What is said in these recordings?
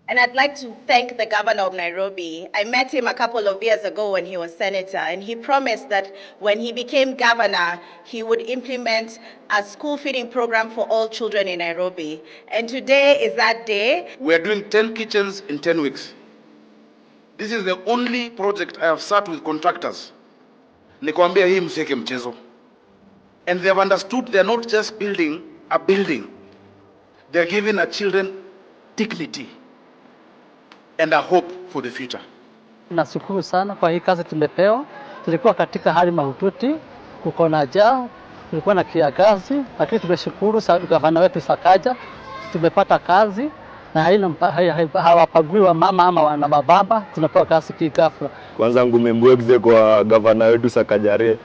And I'd like to thank the governor of Nairobi. I met him a couple of years ago when he was senator, and he promised that when he became governor, he would implement a school feeding program for all children in Nairobi. And today is that day. We are doing 10 kitchens in 10 weeks. This is the only project I have sat with contractors. Nikwambia hii msieke mchezo. And they have understood they are not just building a building. They are giving our children dignity and a hope for the future. Nashukuru sana kwa hii kazi tumepewa. Tulikuwa katika hali mahututi, kuko na njaa, tulikuwa na kiangazi, lakini tumeshukuru gavana wetu Sakaja, tumepata kazi na hawapagui wa mama ama wana mababa, tunapewa kazi kigafla. Kwanza ngumembwekze kwa gavana wetu Sakajare.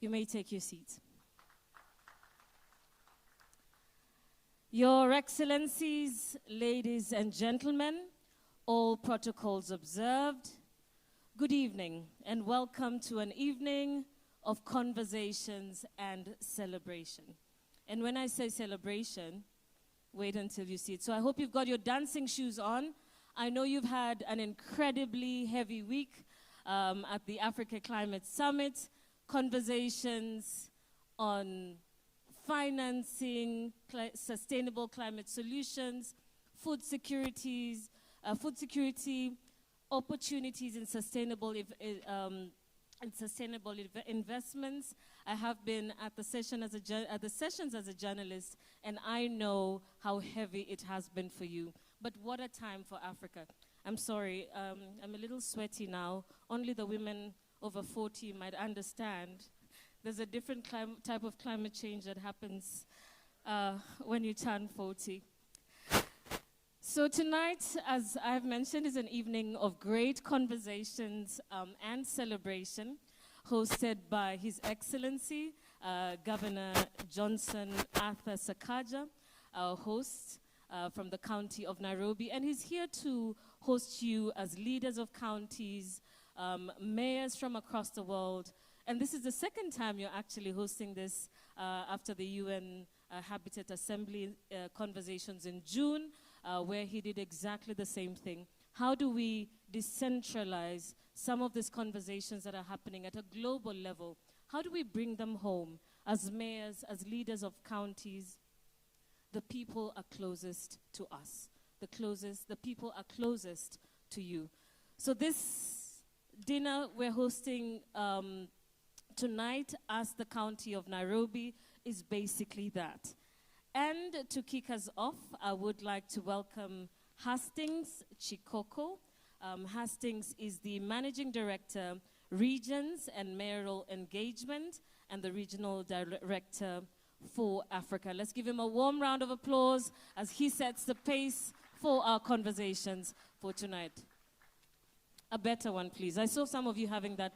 You may take your seats. Your Excellencies, ladies and gentlemen, all protocols observed, good evening and welcome to an evening of conversations and celebration. And when I say celebration, wait until you see it. So I hope you've got your dancing shoes on. I know you've had an incredibly heavy week at the Africa Climate Summit. Conversations on financing, sustainable climate solutions, food security, opportunities in sustainable investments. I have been at the sessions as a journalist, and I know how heavy it has been for you. But what a time for Africa. I'm sorry, I'm a little sweaty now. Only the women over 40 might understand. There's a different type of climate change that happens when you turn 40. So tonight, as I've mentioned, is an evening of great conversations and celebration, hosted by His Excellency, Governor Johnson Arthur Sakaja, our host from the county of Nairobi. And he's here to host you as leaders of counties, mayors from across the world. And this is the second time you're actually hosting this after the UN Habitat Assembly conversations in June, where he did exactly the same thing. How do we decentralize some of these conversations that are happening at a global level? How do we bring them home as mayors, as leaders of counties? The people are closest to us. The people are closest to you. So this dinner we're hosting tonight as the County of Nairobi is basically that. And to kick us off, I would like to welcome Hastings Chikoko. Hastings is the Managing Director, Regions and Mayoral Engagement, and the Regional Director for Africa. Let's give him a warm round of applause as he sets the pace for our conversations for tonight. A better one, please. I saw some of you having that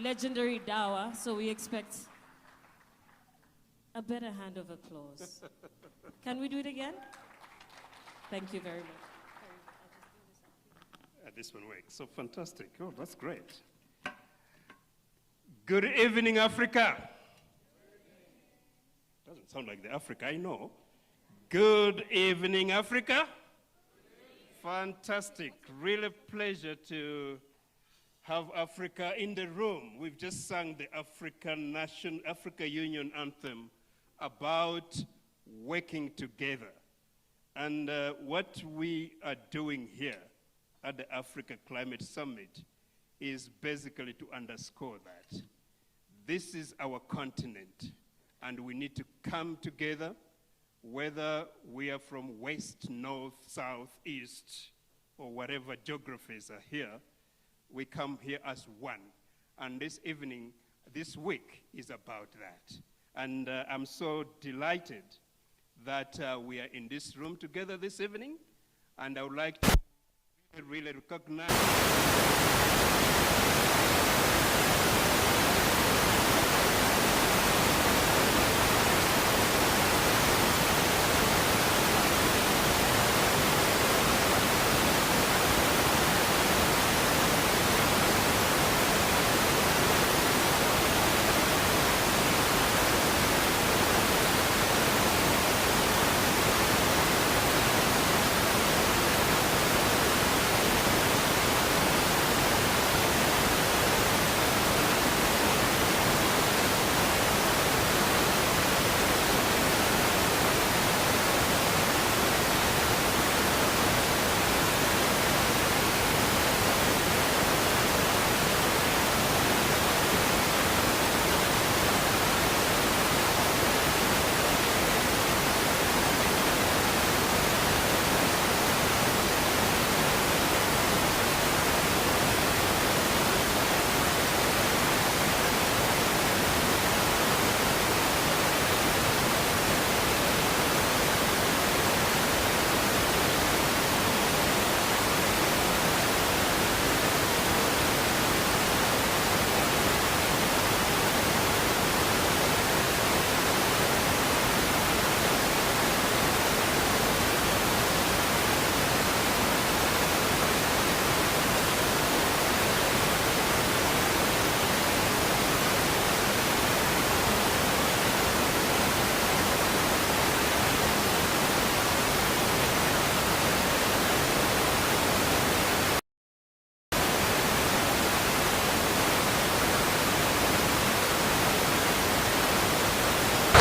legendary dawa, so we expect a better hand of applause. Can we do it again? Thank you very much. This one works. So fantastic. Oh, that's great. Good evening, Africa. Doesn't sound like the Africa I know. Good evening, Africa. Fantastic. Really pleasure to have Africa in the room. We've just sung the Africa Union anthem about working together. And what we are doing here at the Africa Climate Summit is basically to underscore that. This is our continent, and we need to come together, whether we are from west, north, south, east, or whatever geographies are here. We come here as one. And this evening, this week is about that. And I'm so delighted that we are in this room together this evening. And I would like to really recognize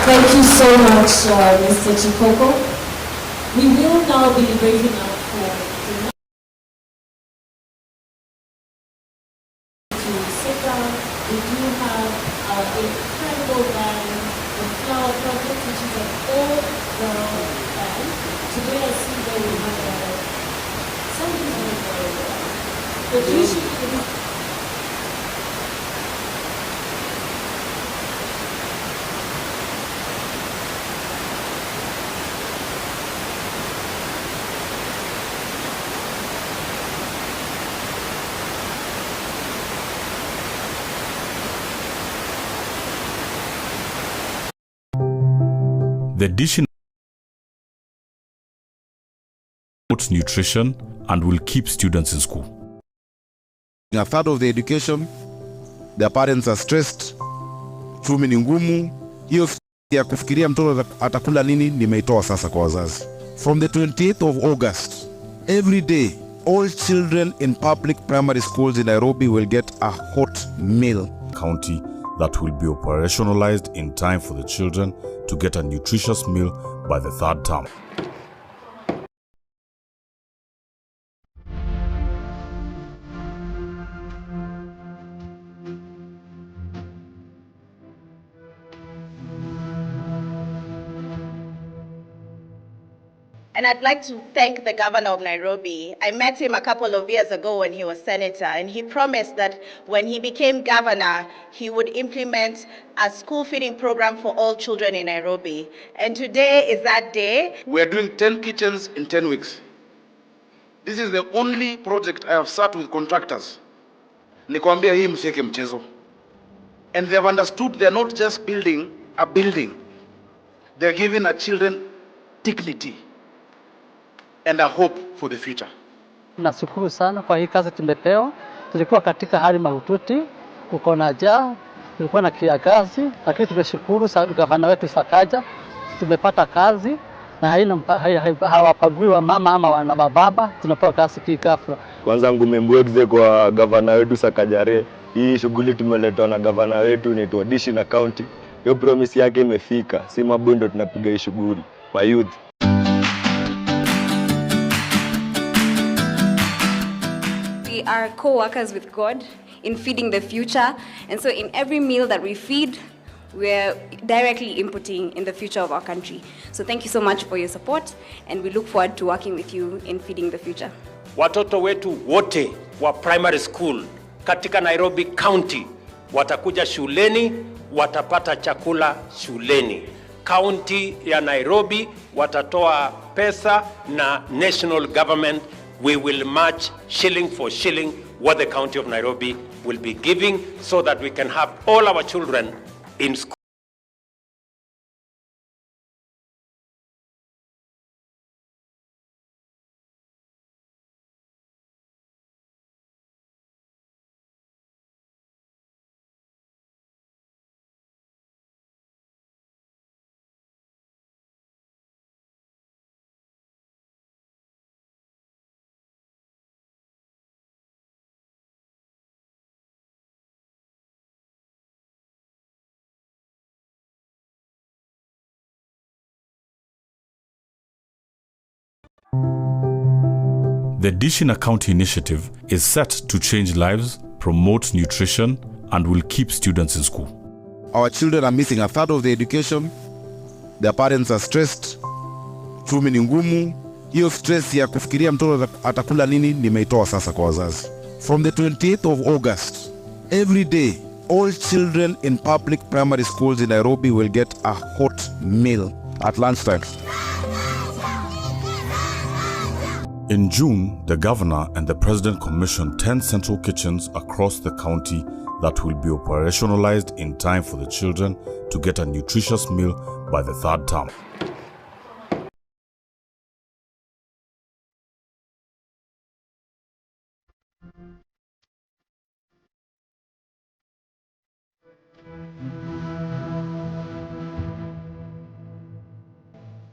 Thank you so much, Mr. Chikoko. We will now be breaking out for the to sit down. We do have an incredible band, the Flower Project, which is an all-girl band. Today I see that we have something very well. But usually the dish promotes nutrition and will keep students in school. A third of the education, their parents are stressed, uchumi ni ngumu. Hiyo ya kufikiria mtoto atakula nini nimeitoa sasa kwa wazazi. From the 28th of August, every day all children in public primary schools in Nairobi will get a hot meal. County that will be operationalized in time for the children to get a nutritious meal by the third term. And I'd like to thank the governor of Nairobi. I met him a couple of years ago when he was senator, and he promised that when he became governor, he would implement a school feeding program for all children in Nairobi. And today is that day. We are doing 10 kitchens in 10 weeks. This is the only project I have sat with contractors. Nikwambia hii msieke mchezo. And they have understood they are not just building a building. They are giving our children dignity and a hope for the future. Nashukuru sana kwa hii kazi tumepewa. Tulikuwa katika hali mahututi, kuko na njaa, tulikuwa na kiangazi, lakini tumeshukuru gavana wetu Sakaja, tumepata kazi na hawapagui wa mama ama wana baba, tunapewa kazi kikafra. Kwanza ngumembwekze kwa gavana wetu Sakaja. Hii shughuli tumeletwa na gavana wetu ni tuadishi na county. Hiyo promise yake imefika. Si mabundo tunapiga hii shughuli kwa youth. We are co-workers with God in feeding the future, and so in every meal that we feed, we're directly inputting in the future of our country. So thank you so much for your support, and we look forward to working with you in feeding the future. Watoto wetu wote wa primary school katika Nairobi County watakuja shuleni, watapata chakula shuleni. County ya Nairobi watatoa pesa na national government. We will match shilling for shilling what the County of Nairobi will be giving so that we can have all our children in school. The Dish in a County initiative is set to change lives, promote nutrition, and will keep students in school. Our children are missing a third of their education. Their parents are stressed. Chumi ni ngumu. Hiyo stress ya kufikiria mtoto atakula nini nimeitoa sasa kwa wazazi. From the 28th of August, every day, all children in public primary schools in Nairobi will get a hot meal at lunchtime. In June, the governor and the president commissioned 10 central kitchens across the county that will be operationalized in time for the children to get a nutritious meal by the third term.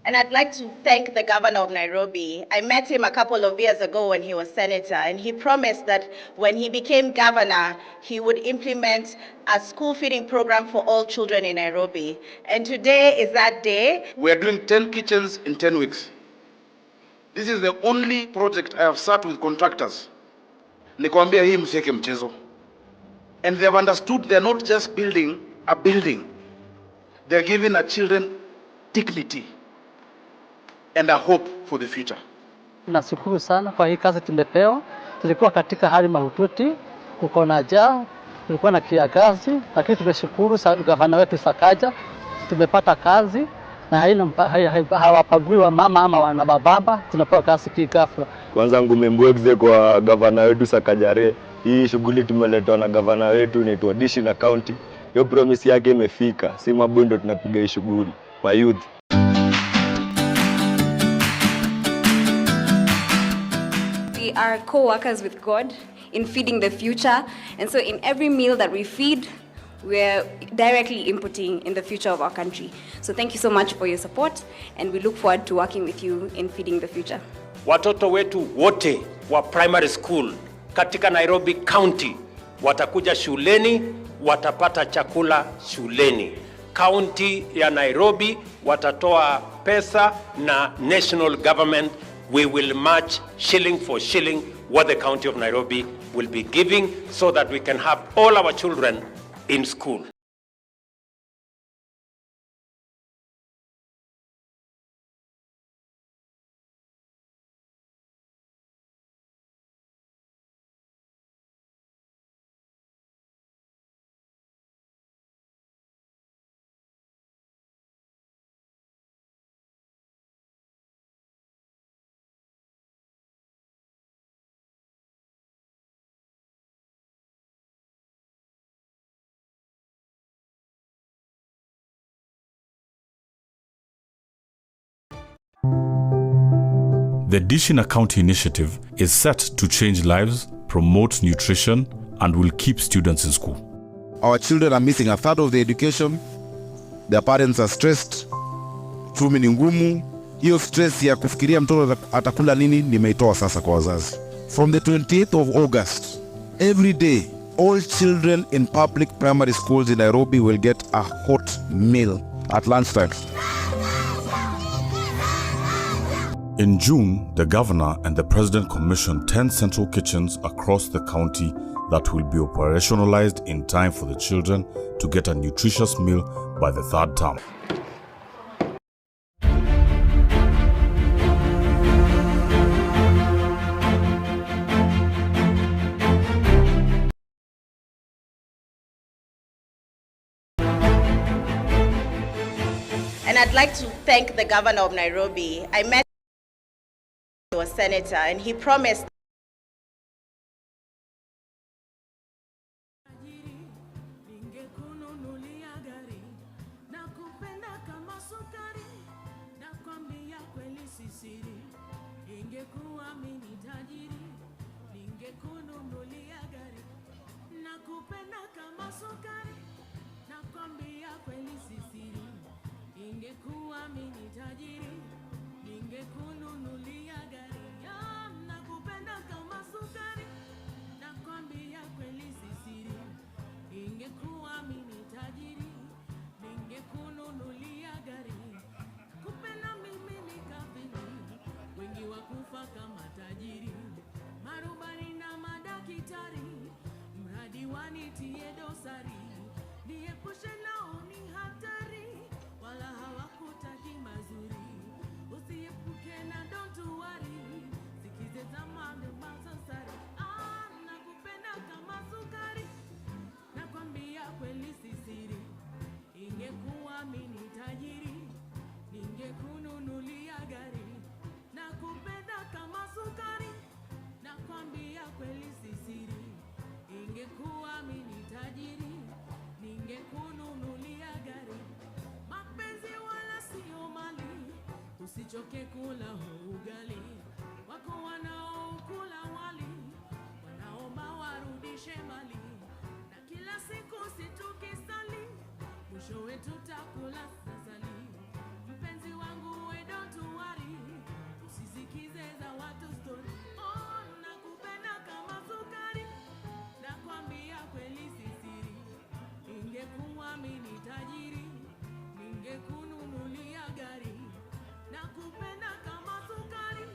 And I'd like to thank the governor of Nairobi. I met him a couple of years ago when he was senator, and he promised that when he became governor, he would implement a school feeding program for all children in Nairobi. And today is that day. We are doing 10 kitchens in 10 weeks. This is the only project I have sat with contractors. Nikwambia hii msieke mchezo. And they have understood they are not just building a building. They are giving our children dignity and a hope for the future. Nashukuru sana kwa hii kazi tumepewa. Tulikuwa katika hali mahututi, kuko na njaa, tulikuwa na kiangazi, lakini tumeshukuru gavana wetu Sakaja, tumepata kazi na hawapagui wa mama ama wana baba, tunapewa kazi kikafra. Kwanza ngumembwekze kwa gavana wetu Sakaja. Hii shughuli tumeletwa na gavana wetu ni tuadishi na county. Hiyo promise yake imefika. Si mabundo tunapiga hii shughuli kwa youth. We are co-workers with God in feeding the future, and so in every meal that we feed, we're directly inputting in the future of our country. So thank you so much for your support, and we look forward to working with you in feeding the future. Watoto wetu wote wa primary school katika Nairobi County watakuja shuleni, watapata chakula shuleni. County ya Nairobi watatoa pesa na national government, we will match shilling for shilling what the County of Nairobi will be giving so that we can have all our children in school. The Dishina County initiative is set to change lives, promote nutrition, and will keep students in school. Our children are missing a third of their education. Their parents are stressed. Uchumi ni ngumu. Hiyo stress ya kufikiria mtoto atakula nini nimeitoa sasa kwa wazazi. From the 28th of August, every day, all children in public primary schools in Nairobi will get a hot meal at lunchtime. In June, the governor and the president commissioned 10 central kitchens across the county that will be operationalized in time for the children to get a nutritious meal by the third term. And I'd like to thank the governor of Nairobi. I met a senator and he promised usichoke kula ugali, wako wanaokula wali, wanaomba warudishe mali, na kila siku situkisali, mwishowe tutakula sasali. Mpenzi wangu we don't worry, usisikize za watu story. Oh, nakupenda kama sukari, nakwambia kweli sisiri. Ingekuwa mimi tajiri, ningekununulia gari. Nakupenda kama sukari.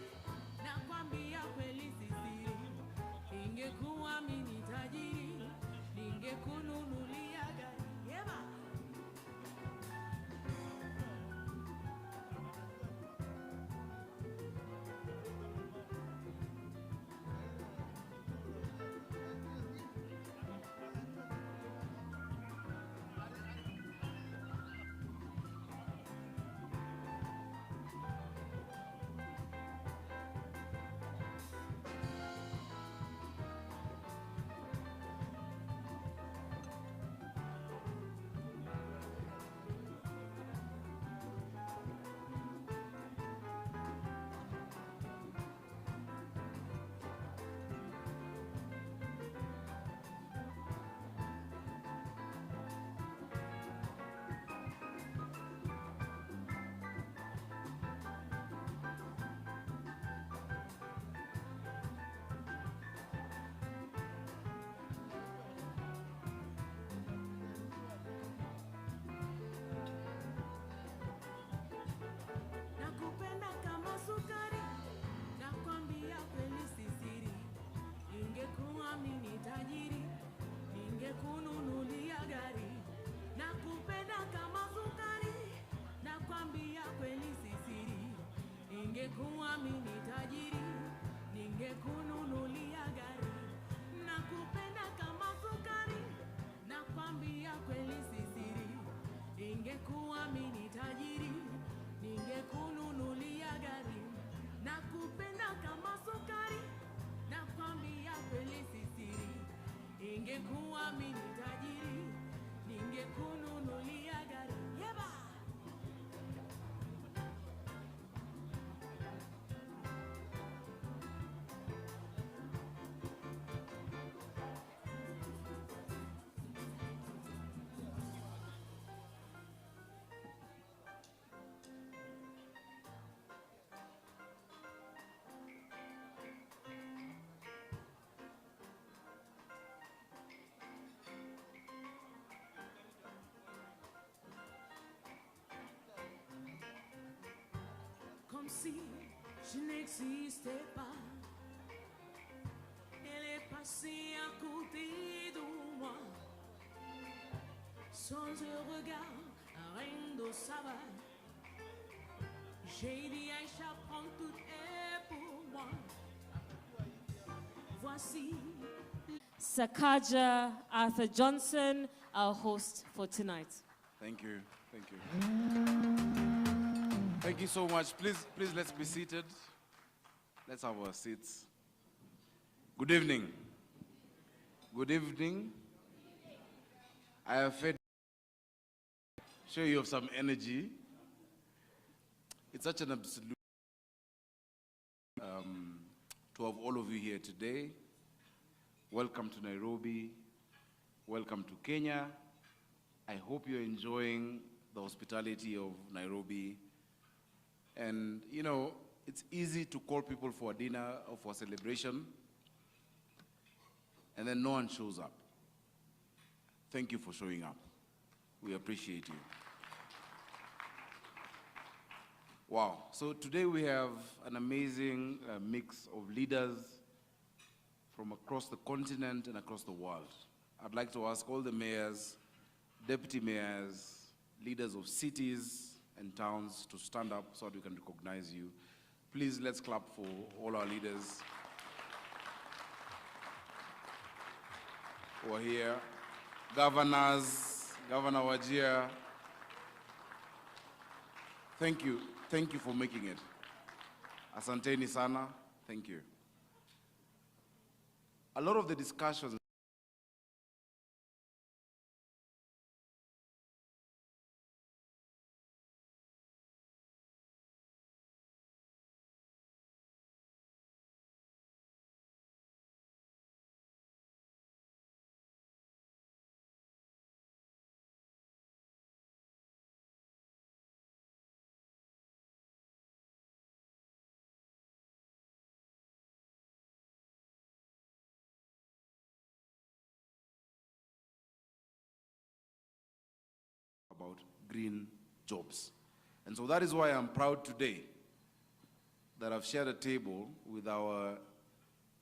ningekuwa mimi tajiri, ningekununulia gari. Yeba! Comme si je n'existais pas. Elle est passée à côté de moi. Sans un regard, un rien de saveur. J'ai dit Aïcha, prends tout est pour moi. Voici. Sakaja Arthur Johnson, our host for tonight. Thank you. Thank you. Thank you so much. Please, let's be seated. Let's have our seats. Good evening. Good evening. I have fed show you of some energy. It's such an absolute to have all of you here today. Welcome to Nairobi. Welcome to Kenya. I hope you're enjoying the hospitality of Nairobi. And, you know, it's easy to call people for a dinner or for a celebration, and then no one shows up. Thank you for showing up. We appreciate you. Wow. So today we have an amazing mix of leaders from across the continent and across the world. I'd like to ask all the mayors, deputy mayors, leaders of cities and towns to stand up so that we can recognize you. Please, let's clap for all our leaders who are here. Governors, Governor Wajir, thank you. Thank you for making it. Asanteni sana, thank you. A lot of the discussions about green jobs. And so that is why I'm proud today that I've shared a table with our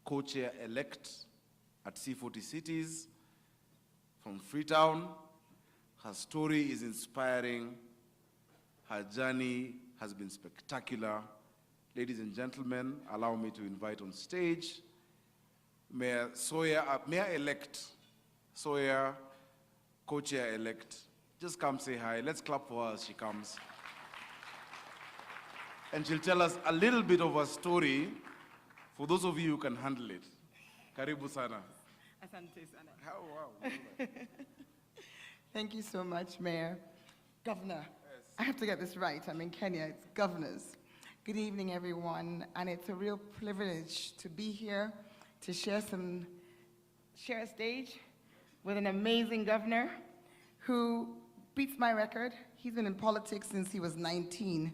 co-chair-elect at C40 Cities from Freetown. Her story is inspiring. Her journey has been spectacular. Ladies and gentlemen, allow me to invite on stage Mayor Mayor-elect Sawyer, co-chair-elect. Just come say hi. Let's clap for her as she comes. And she'll tell us a little bit of her story for those of you who can handle it. Karibu sana. Asante sana. Oh, wow. Thank you so much, Mayor. Governor, yes. I have to get this right. I'm in Kenya. It's governors. Good evening, everyone. And it's a real privilege to be here to share a stage with an amazing governor who beats my record. He's been in politics since he was 19.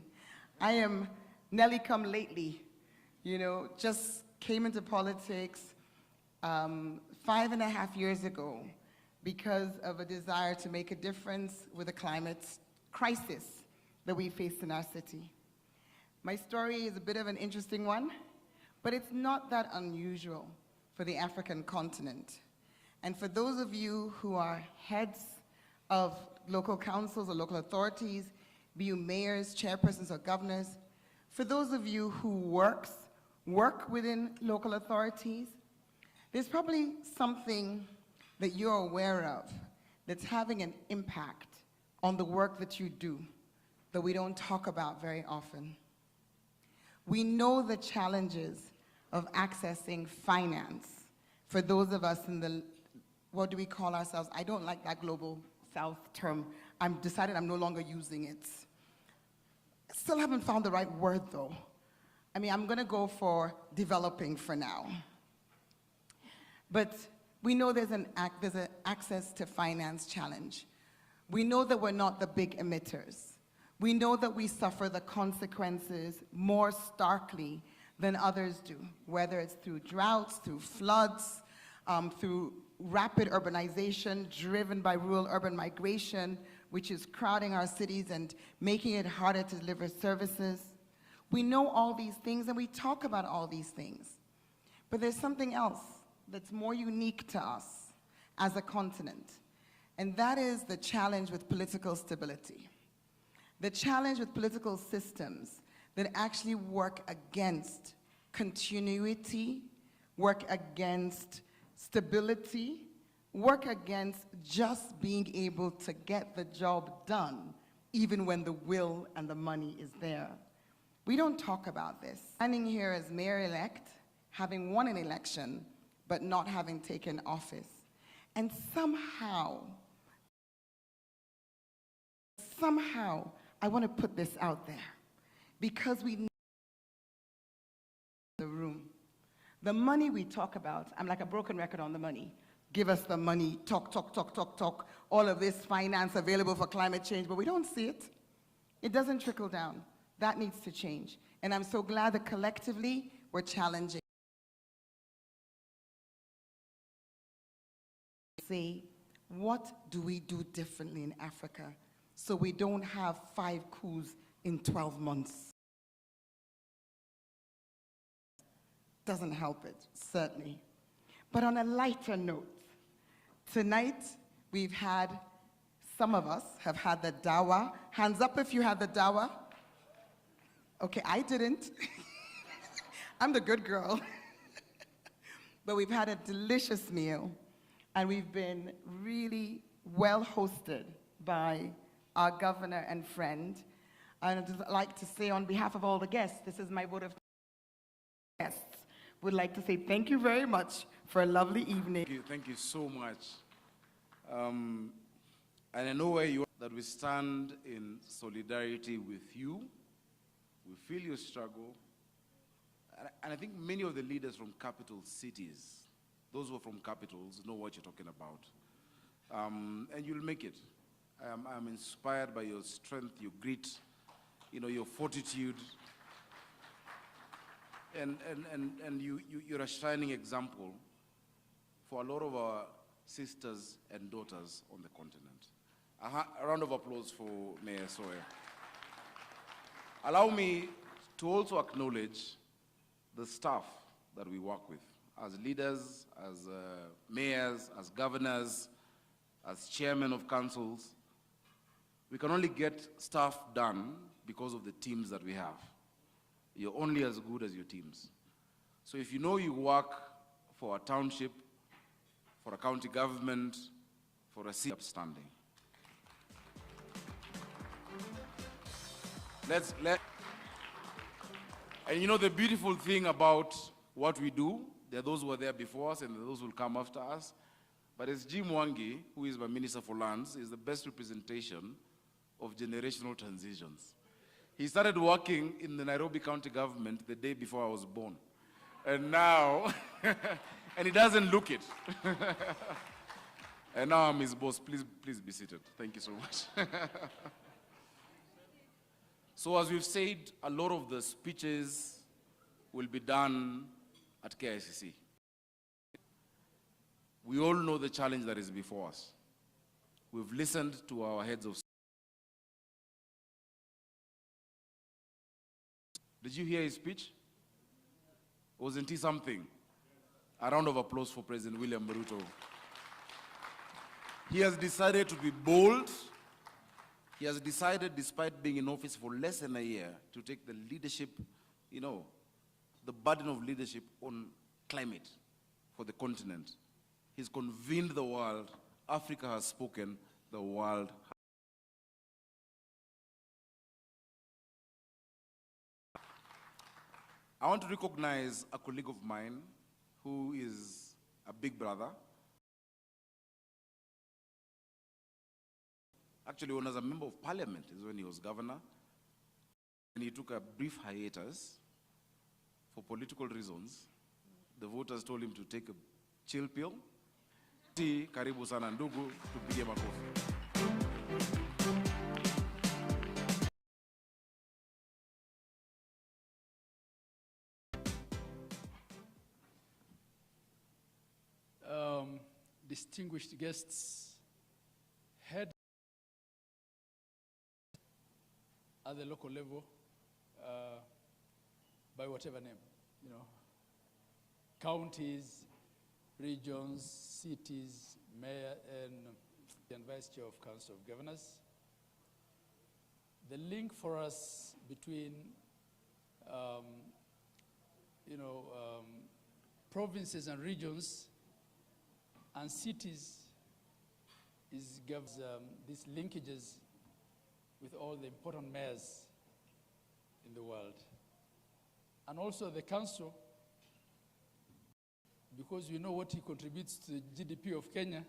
I am Nelly come lately, you know, just came into politics 5.5 years ago because of a desire to make a difference with the climate crisis that we face in our city. My story is a bit of an interesting one, but it's not that unusual for the African continent. And for those of you who are heads of local councils or local authorities, be you mayors, chairpersons, or governors, for those of you who work within local authorities, there's probably something that you're aware of that's having an impact on the work that you do that we don't talk about very often. We know the challenges of accessing finance for those of us in the what do we call ourselves? I don't like that global south term. I'm decided I'm no longer using it. Still haven't found the right word though. I mean, I'm gonna go for developing for now. But we know there's an access to finance challenge. We know that we're not the big emitters. We know that we suffer the consequences more starkly than others do, whether it's through droughts, through floods, through rapid urbanization driven by rural-urban migration, which is crowding our cities and making it harder to deliver services. We know all these things and we talk about all these things. But there's something else that's more unique to us as a continent, and that is the challenge with political stability. The challenge with political systems that actually work against continuity, work against stability, work against just being able to get the job done, even when the will and the money is there. We don't talk about this. Standing here as mayor-elect, having won an election, but not having taken office. And somehow, I want to put this out there, because we need the room. The money we talk about, I'm like a broken record on the money. Give us the money, talk, all of this finance available for climate change, but we don't see it. It doesn't trickle down. That needs to change. And I'm so glad that collectively we're challenging. Say, what do we do differently in Africa so we don't have 5 coups in 12 months? Doesn't help it, certainly. But on a lighter note, tonight we've had, some of us have had the dawa. Hands up if you had the dawa. Okay, I didn't. I'm the good girl. But we've had a delicious meal, and we've been really well hosted by our governor and friend. I'd like to say on behalf of all the guests, this is my vote of guests. Would like to say thank you very much for a lovely evening. Thank you so much. And I know where you are, that we stand in solidarity with you. We feel your struggle. And I think many of the leaders from capital cities, those who are from capitals, know what you're talking about. And you'll make it. I'm inspired by your strength, your grit, your fortitude. And you're a shining example for a lot of our sisters and daughters on the continent. A round of applause for Mayor Sawyer. Allow me to also acknowledge the staff that we work with, as leaders, as mayors, as governors, as chairmen of councils. We can only get stuff done because of the teams that we have. You're only as good as your teams. So if you know you work for a township, for a county government, for a city, upstanding. And the beautiful thing about what we do, there are those who were there before us and there are those who will come after us. But as Jim Wangi, who is my Minister for Lands, is the best representation of generational transitions. He started working in the Nairobi County government the day before I was born. And now, and he doesn't look it. And now I'm his boss. Please be seated. Thank you so much. So as we've said, a lot of the speeches will be done at KICC. We all know the challenge that is before us. We've listened to our heads of state. Did you hear his speech? Wasn't he something? A round of applause for President William Ruto. He has decided to be bold. He has decided, despite being in office for less than a year, to take the leadership, the burden of leadership on climate for the continent. He's convened the world. Africa has spoken. The world. I want to recognize a colleague of mine who is a big brother. Actually, when as a member of parliament is when he was governor, and he took a brief hiatus for political reasons. The voters told him to take a chill pill. Karibu sana ndugu, tupige makofi. Distinguished guests, head at the local level, by whatever name, counties, regions, cities, mayor, and vice chair of Council of Governors. The link for us between, provinces and regions and cities gives these linkages with all the important mayors in the world. And also the council, because we know what he contributes to the GDP of Kenya,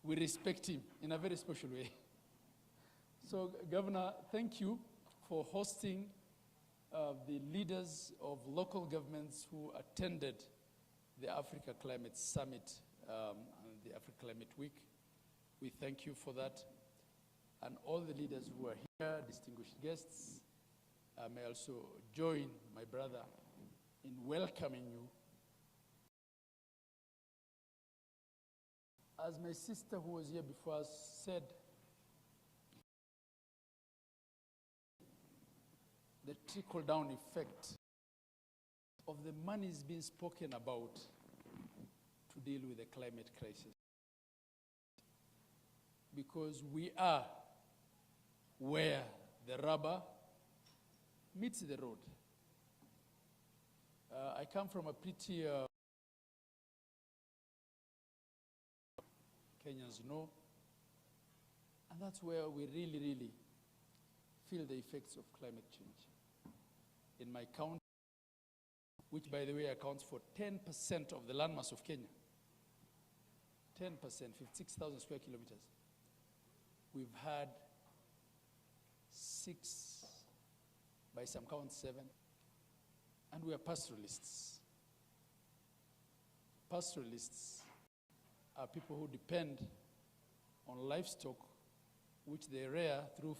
we respect him in a very special way. So, Governor, thank you for hosting the leaders of local governments who attended the Africa Climate Summit and the Africa Climate Week. We thank you for that. And all the leaders who are here, distinguished guests, may also join my brother in welcoming you. As my sister who was here before us said, the trickle-down effect of the monies being spoken about to deal with the climate crisis. Because we are where the rubber meets the road. I come from a pretty, Kenyans know, and that's where we really, really feel the effects of climate change. In my county, which by the way accounts for 10% of the landmass of Kenya, 10%, 56,000 square kilometers, we've had 6, by some count 7, and we are pastoralists. Pastoralists are people who depend on livestock, which they rear through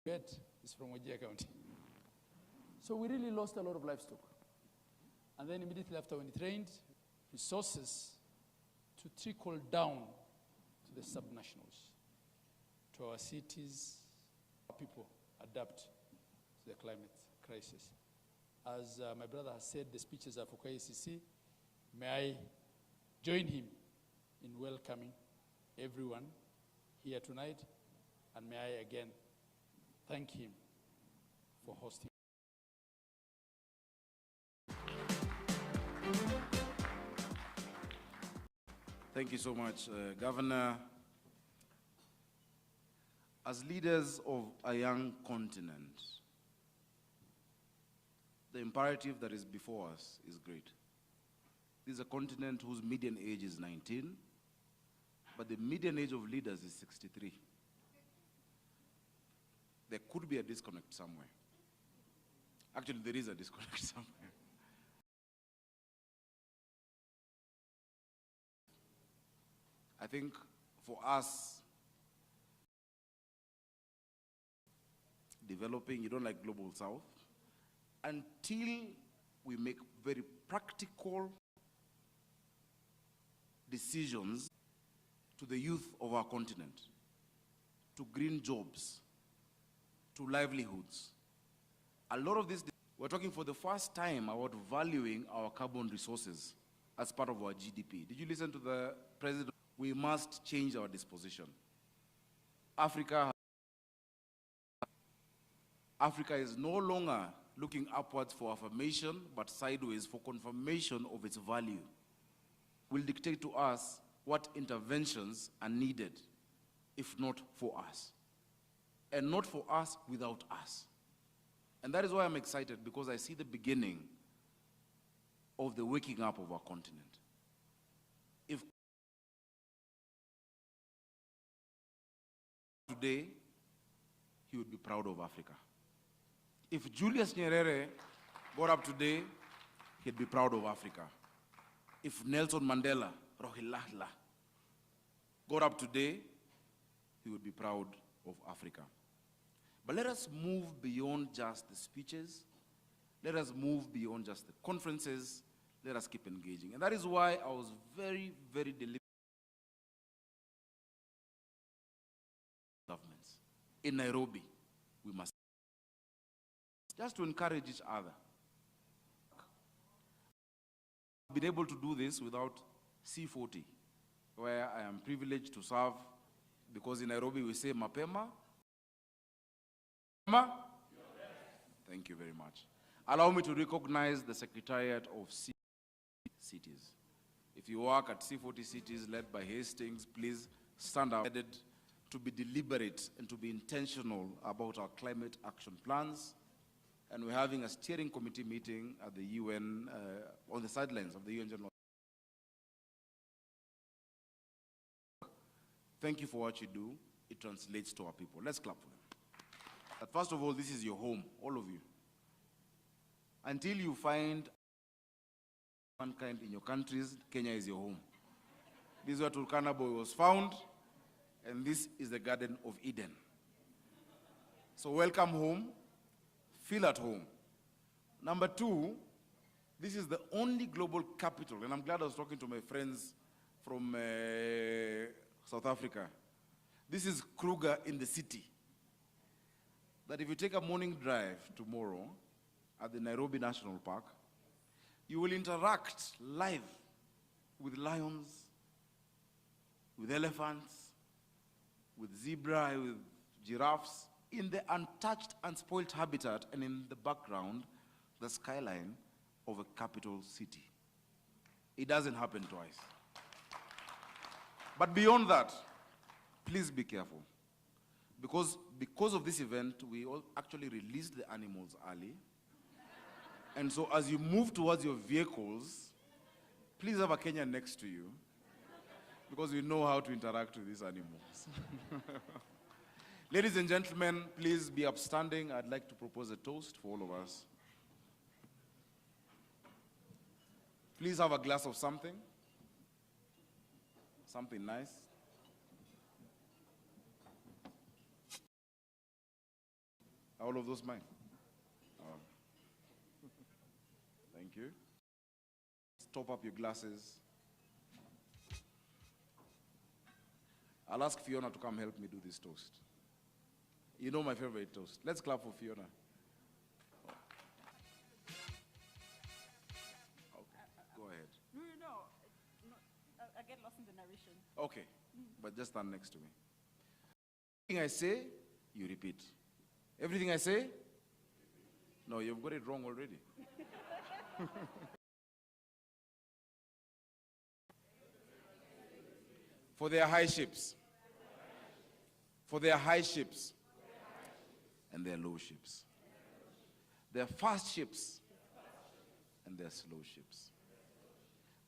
is from Wajir County. So we really lost a lot of livestock. And then immediately after, when it rained, resources to trickle down to the subnationals, to our cities, our people adapt to the climate crisis. As my brother has said, the speeches are for KCC. May I join him in welcoming everyone here tonight, and may I again thank him for hosting. Thank you so much, Governor. As leaders of a young continent, the imperative that is before us is great. This is a continent whose median age is 19, but the median age of leaders is 63. There could be a disconnect somewhere. Actually, there is a disconnect somewhere. I think for us, developing, you don't like Global South, until we make very practical decisions to the youth of our continent, to green jobs, to livelihoods. A lot of this, we're talking for the first time about valuing our carbon resources as part of our GDP. Did you listen to the president? We must change our disposition. Africa is no longer looking upwards for affirmation, but sideways for confirmation of its value. Will dictate to us what interventions are needed, if not for us. And not for us without us. And that is why I'm excited, because I see the beginning of the waking up of our continent. today, he would be proud of Africa. If Julius Nyerere got up today, he'd be proud of Africa. If Nelson Mandela, Rohilahla, got up today, he would be proud of Africa. But let us move beyond just the speeches. Let us move beyond just the conferences. Let us keep engaging. And that is why I was very, very deliberate. Governments. In Nairobi, we must just to encourage each other. I've been able to do this without C40, where I am privileged to serve, because in Nairobi we say mapema. Thank you very much. Allow me to recognize the Secretariat of Cities. If you work at C40 cities led by Hastings, please stand up. To be deliberate and to be intentional about our climate action plans. And we're having a steering committee meeting at the UN, on the sidelines of the UN General. Thank you for what you do. It translates to our people. Let's clap for them. But first of all, this is your home, all of you. Until you find mankind in your countries, Kenya is your home. This is where Turkana boy was found, and this is the Garden of Eden. So welcome home, feel at home. Number two, this is the only global capital, and I'm glad I was talking to my friends from South Africa. This is Kruger in the city. That if you take a morning drive tomorrow at the Nairobi National Park, you will interact live with lions, with elephants, with zebra, with giraffes, in the untouched, unspoiled habitat, and in the background, the skyline of a capital city. It doesn't happen twice. But beyond that, please be careful. Because of this event, we all actually released the animals early. And so as you move towards your vehicles, please have a Kenyan next to you, because we know how to interact with these animals. Ladies and gentlemen, please be upstanding. I'd like to propose a toast for all of us. Please have a glass of something. Something nice. Are all of those mine? Thank you. Top up your glasses. I'll ask Fiona to come help me do this toast. You know my favorite toast. Let's clap for Fiona. Okay, go ahead. No, I get lost in the narration. Okay, but just stand next to me. Everything I say, you repeat. Everything I say? No, you've got it wrong already. For their high ships. For their high ships. And their low ships. Their fast ships. And their slow ships.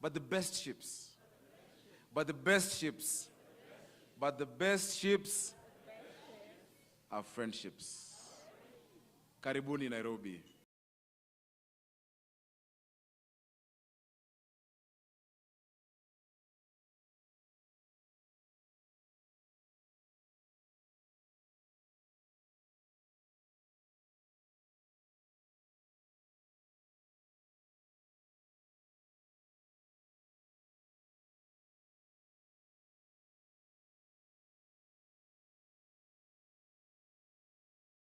But the best ships. But the best ships. But the best ships are friendships. Karibuni Nairobi.